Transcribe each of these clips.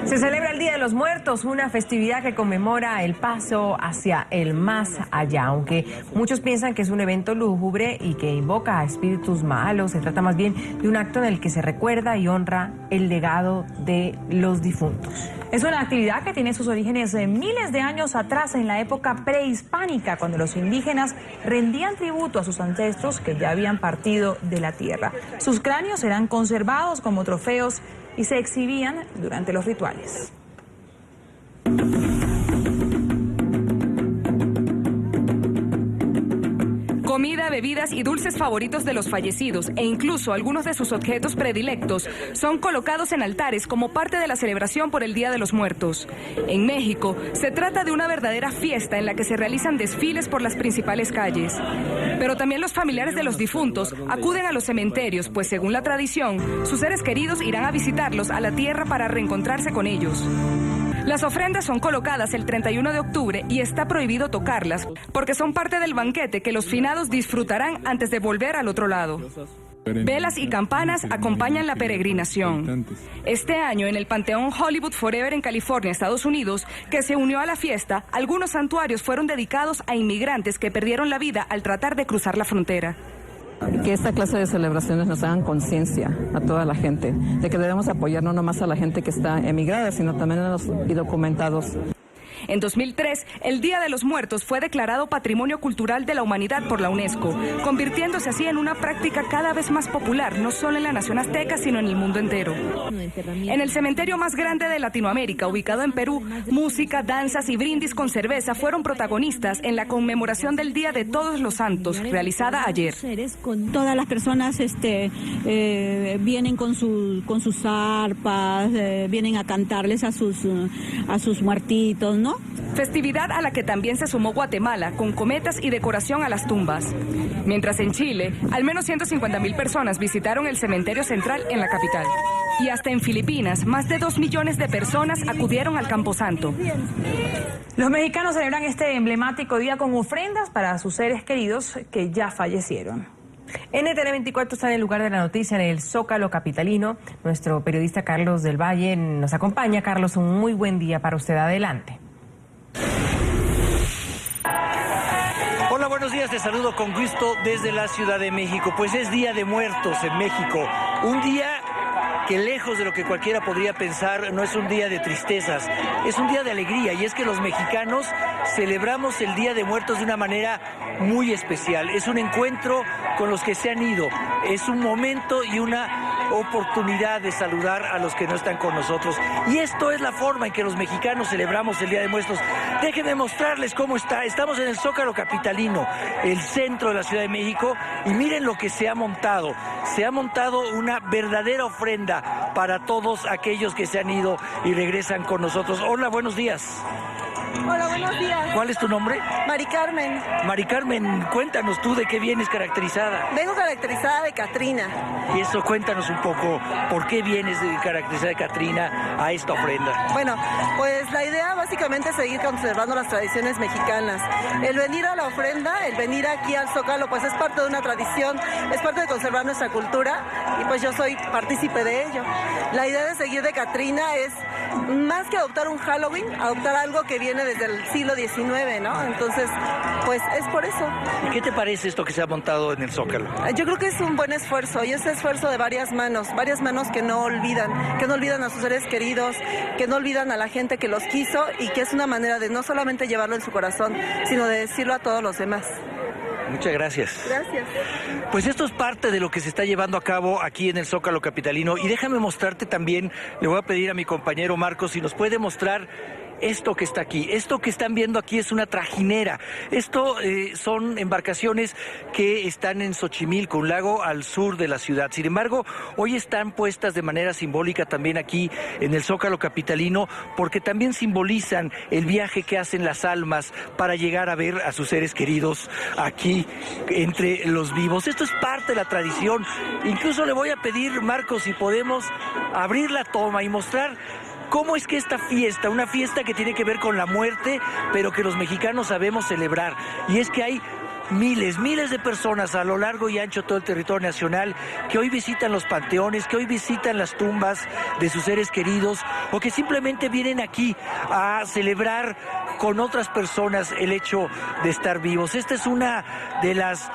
Se celebra el Día de los Muertos, una festividad que conmemora el paso hacia el más allá. Aunque muchos piensan que es un evento lúgubre y que invoca a espíritus malos, se trata más bien de un acto en el que se recuerda y honra el legado de los difuntos. Es una actividad que tiene sus orígenes miles de años atrás, en la época prehispánica, cuando los indígenas rendían tributo a sus ancestros que ya habían partido de la tierra. Sus cráneos eran conservados como trofeos y se exhibían durante los rituales. Comida, bebidas y dulces favoritos de los fallecidos e incluso algunos de sus objetos predilectos son colocados en altares como parte de la celebración por el Día de los Muertos. En México se trata de una verdadera fiesta en la que se realizan desfiles por las principales calles. Pero también los familiares de los difuntos acuden a los cementerios, pues según la tradición, sus seres queridos irán a visitarlos a la tierra para reencontrarse con ellos. Las ofrendas son colocadas el 31 de octubre y está prohibido tocarlas, porque son parte del banquete que los finados disfrutarán antes de volver al otro lado. Velas y campanas acompañan la peregrinación. Este año, en el Panteón Hollywood Forever en California, Estados Unidos, que se unió a la fiesta, algunos santuarios fueron dedicados a inmigrantes que perdieron la vida al tratar de cruzar la frontera. Que esta clase de celebraciones nos hagan conciencia a toda la gente de que debemos apoyar no nomás a la gente que está emigrada, sino también a los indocumentados. En 2003, el Día de los Muertos fue declarado Patrimonio Cultural de la Humanidad por la UNESCO, convirtiéndose así en una práctica cada vez más popular, no solo en la nación azteca, sino en el mundo entero. En el cementerio más grande de Latinoamérica, ubicado en Perú, música, danzas y brindis con cerveza fueron protagonistas en la conmemoración del Día de Todos los Santos, realizada ayer. Todas las personas vienen con sus arpas, vienen a cantarles a sus muertitos, ¿no? Festividad a la que también se sumó Guatemala, con cometas y decoración a las tumbas. Mientras en Chile, al menos 150.000 personas visitaron el cementerio central en la capital. Y hasta en Filipinas, más de 2 millones de personas acudieron al Camposanto. Los mexicanos celebran este emblemático día con ofrendas para sus seres queridos que ya fallecieron. NTN 24 está en el lugar de la noticia, en el Zócalo capitalino. Nuestro periodista Carlos del Valle nos acompaña. Carlos, un muy buen día para usted. Adelante. Hola, buenos días, te saludo con gusto desde la Ciudad de México. Pues es Día de Muertos en México, un día que lejos de lo que cualquiera podría pensar, no es un día de tristezas, es un día de alegría, y es que los mexicanos celebramos el Día de Muertos de una manera muy especial. Es un encuentro con los que se han ido, es un momento y una oportunidad de saludar a los que no están con nosotros. Y esto es la forma en que los mexicanos celebramos el Día de Muertos. Déjenme mostrarles cómo está. Estamos en el Zócalo capitalino, el centro de la Ciudad de México, y miren lo que se ha montado. Se ha montado una verdadera ofrenda para todos aquellos que se han ido y regresan con nosotros. Hola, buenos días. Hola, buenos días. ¿Cuál es tu nombre? Mari Carmen. Mari Carmen, cuéntanos tú de qué vienes caracterizada. Vengo caracterizada de Catrina. Y eso, cuéntanos un poco, ¿por qué vienes caracterizada de Catrina a esta ofrenda? Bueno, pues la idea básicamente es seguir conservando las tradiciones mexicanas. El venir a la ofrenda, el venir aquí al Zócalo, pues es parte de una tradición, es parte de conservar nuestra cultura, y pues yo soy partícipe de ello. La idea de seguir de Catrina es, más que adoptar un Halloween, adoptar algo que viene desde el siglo XIX, ¿no? Entonces, pues es por eso. ¿Y qué te parece esto que se ha montado en el Zócalo? Yo creo que es un buen esfuerzo, y es esfuerzo de varias manos que no olvidan a sus seres queridos, que no olvidan a la gente que los quiso, y que es una manera de no solamente llevarlo en su corazón, sino de decirlo a todos los demás. Muchas gracias. Gracias. Pues esto es parte de lo que se está llevando a cabo aquí en el Zócalo capitalino, y déjame mostrarte también, le voy a pedir a mi compañero Marcos si nos puede mostrar esto que está aquí. Esto que están viendo aquí es una trajinera. Esto son embarcaciones que están en Xochimilco, un lago al sur de la ciudad. Sin embargo, hoy están puestas de manera simbólica también aquí en el Zócalo capitalino, porque también simbolizan el viaje que hacen las almas para llegar a ver a sus seres queridos aquí entre los vivos. Esto es parte de la tradición. Incluso le voy a pedir, Marcos, si podemos abrir la toma y mostrar cómo es que esta fiesta, una fiesta que tiene que ver con la muerte, pero que los mexicanos sabemos celebrar. Y es que hay miles de personas a lo largo y ancho de todo el territorio nacional que hoy visitan los panteones, que hoy visitan las tumbas de sus seres queridos o que simplemente vienen aquí a celebrar con otras personas el hecho de estar vivos. Esta es una de las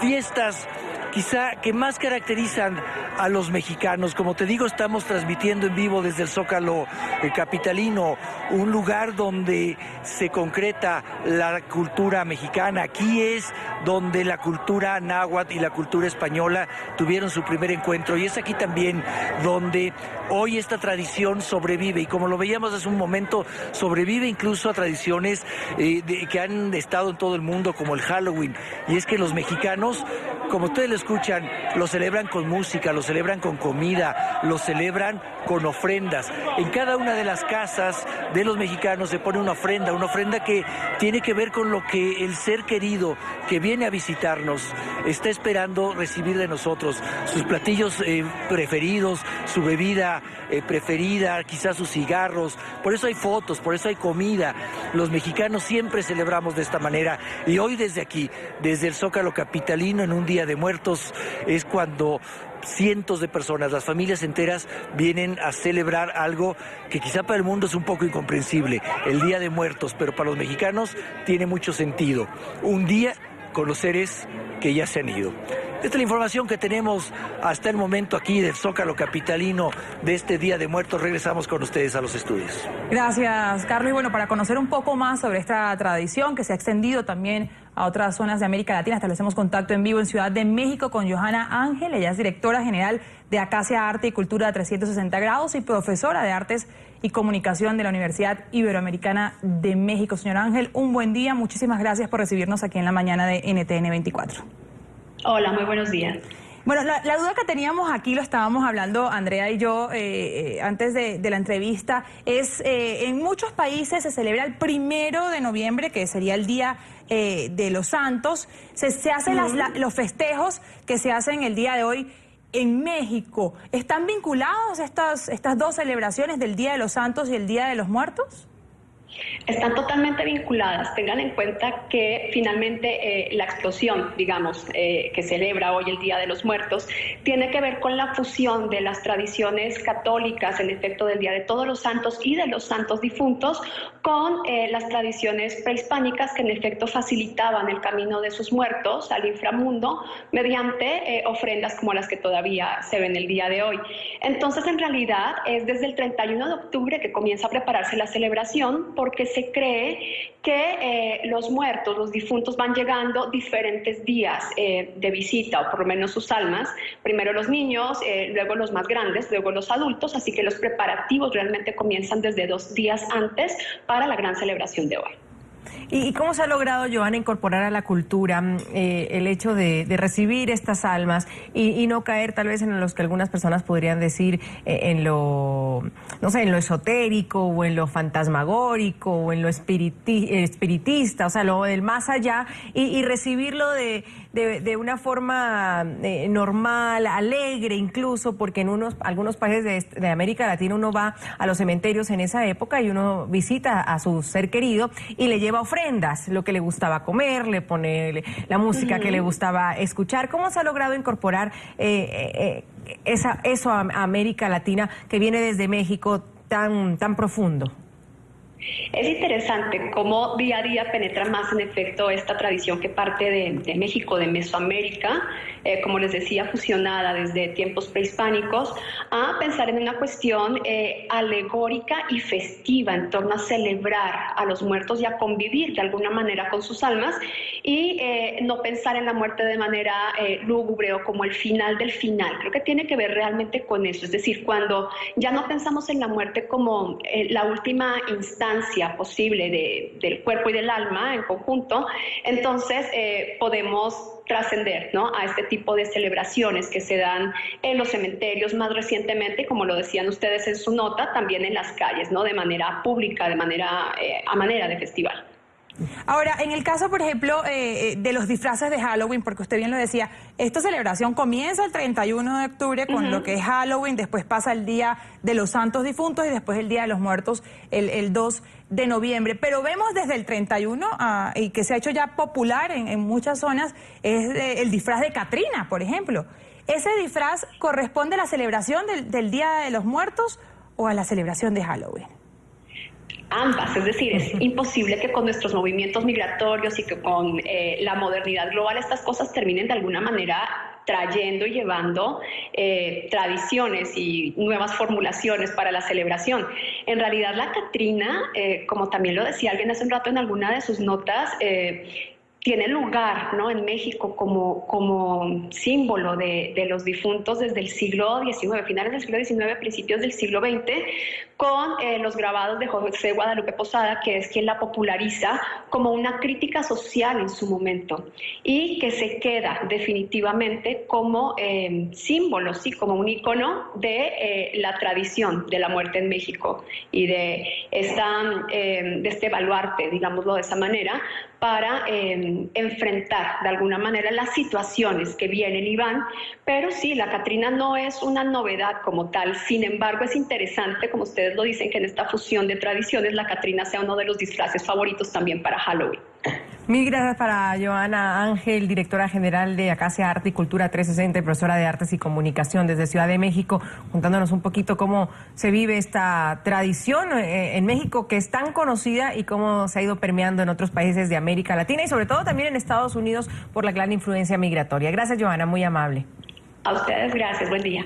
fiestas quizá que más caracterizan a los mexicanos. Como te digo, estamos transmitiendo en vivo desde el Zócalo capitalino, un lugar donde se concreta la cultura mexicana. Aquí es donde la cultura náhuatl y la cultura española tuvieron su primer encuentro, y es aquí también donde hoy esta tradición sobrevive, y como lo veíamos hace un momento, sobrevive incluso a tradiciones que han estado en todo el mundo, como el Halloween. Y es que los mexicanos, como ustedes lo escuchan, lo celebran con música, lo celebran con comida, lo celebran con ofrendas. En cada una de las casas de los mexicanos se pone una ofrenda que tiene que ver con lo que el ser querido que viene a visitarnos está esperando recibir de nosotros. Sus platillos preferidos, su bebida preferida, quizás sus cigarros. Por eso hay fotos, por eso hay comida. Los mexicanos siempre celebramos de esta manera, y hoy desde aquí, desde el Zócalo capitalino, en un Día de Muertos, es cuando cientos de personas, las familias enteras, vienen a celebrar algo que quizá para el mundo es un poco incomprensible, el Día de Muertos, pero para los mexicanos tiene mucho sentido. Un día con los seres que ya se han ido. Esta es la información que tenemos hasta el momento aquí del Zócalo capitalino de este Día de Muertos. Regresamos con ustedes a los estudios. Gracias, Carlos. Y bueno, para conocer un poco más sobre esta tradición que se ha extendido también a otras zonas de América Latina, establecemos contacto en vivo en Ciudad de México con Johanna Ángel. Ella es directora general de Acacia Arte y Cultura 360 Grados y profesora de Artes y Comunicación de la Universidad Iberoamericana de México. Señora Ángel, un buen día. Muchísimas gracias por recibirnos aquí en la mañana de NTN 24. Hola, muy buenos días. Bueno, la duda que teníamos aquí, lo estábamos hablando Andrea y yo antes de la entrevista, es en muchos países se celebra el 1 de noviembre, que sería el Día de los Santos. Se hacen los festejos que se hacen el día de hoy en México. ¿Están vinculados estas dos celebraciones del Día de los Santos y el Día de los Muertos? Están totalmente vinculadas. Tengan en cuenta que finalmente la explosión, digamos, que celebra hoy el Día de los Muertos, tiene que ver con la fusión de las tradiciones católicas, en efecto, del Día de Todos los Santos y de los Santos Difuntos, con las tradiciones prehispánicas que en efecto facilitaban el camino de sus muertos al inframundo mediante ofrendas como las que todavía se ven el día de hoy. Entonces, en realidad, es desde el 31 de octubre que comienza a prepararse la celebración, porque se cree que los muertos, los difuntos, van llegando diferentes días de visita, o por lo menos sus almas, primero los niños, luego los más grandes, luego los adultos, así que los preparativos realmente comienzan desde 2 días antes para la gran celebración de hoy. ¿Y cómo se ha logrado, Johanna, incorporar a la cultura el hecho de recibir estas almas y no caer tal vez en los que algunas personas podrían decir en lo esotérico o en lo fantasmagórico o en lo espiritista, o sea, lo del más allá, y recibirlo de una forma normal, alegre incluso, porque en algunos países de América Latina uno va a los cementerios en esa época y uno visita a su ser querido y le lleva ofrendas, lo que le gustaba comer, le pone la música que le gustaba escuchar. ¿Cómo se ha logrado incorporar eso a América Latina, que viene desde México tan profundo? Es interesante cómo día a día penetra más en efecto esta tradición que parte de México, de Mesoamérica, como les decía, fusionada desde tiempos prehispánicos, a pensar en una cuestión alegórica y festiva en torno a celebrar a los muertos y a convivir de alguna manera con sus almas, y no pensar en la muerte de manera lúgubre o como el final del final. Creo que tiene que ver realmente con eso, es decir, cuando ya no pensamos en la muerte como la última instancia posible del cuerpo y del alma en conjunto, entonces podemos trascender, ¿no?, a este tipo de celebraciones que se dan en los cementerios más recientemente, como lo decían ustedes en su nota, también en las calles, ¿no?, de manera pública, a manera de festival. Ahora, en el caso, por ejemplo, de los disfraces de Halloween, porque usted bien lo decía, esta celebración comienza el 31 de octubre con lo que es Halloween, después pasa el Día de los Santos Difuntos y después el Día de los Muertos el 2 de noviembre. Pero vemos desde el 31, y que se ha hecho ya popular en muchas zonas, es el disfraz de Catrina, por ejemplo. ¿Ese disfraz corresponde a la celebración del Día de los Muertos o a la celebración de Halloween? Ambas, es decir, es imposible que con nuestros movimientos migratorios y que con la modernidad global estas cosas terminen de alguna manera trayendo y llevando tradiciones y nuevas formulaciones para la celebración. En realidad la Catrina, como también lo decía alguien hace un rato en alguna de sus notas, tiene lugar, ¿no?, en México como símbolo de los difuntos desde el siglo XIX, finales del siglo XIX, principios del siglo XX, con los grabados de José Guadalupe Posada, que es quien la populariza como una crítica social en su momento y que se queda definitivamente como símbolo, sí, como un icono de la tradición de la muerte en México y de este baluarte, digámoslo de esa manera, para enfrentar de alguna manera las situaciones que vienen y van, pero sí, la Catrina no es una novedad como tal. Sin embargo, es interesante, como ustedes lo dicen, que en esta fusión de tradiciones la Catrina sea uno de los disfraces favoritos también para Halloween. Mil gracias para Joana Ángel, directora general de Acacia Arte y Cultura 360 y profesora de Artes y Comunicación desde Ciudad de México, contándonos un poquito cómo se vive esta tradición en México, que es tan conocida, y cómo se ha ido permeando en otros países de América Latina y sobre todo también en Estados Unidos por la gran influencia migratoria. Gracias, Joana, muy amable. A ustedes, gracias, buen día.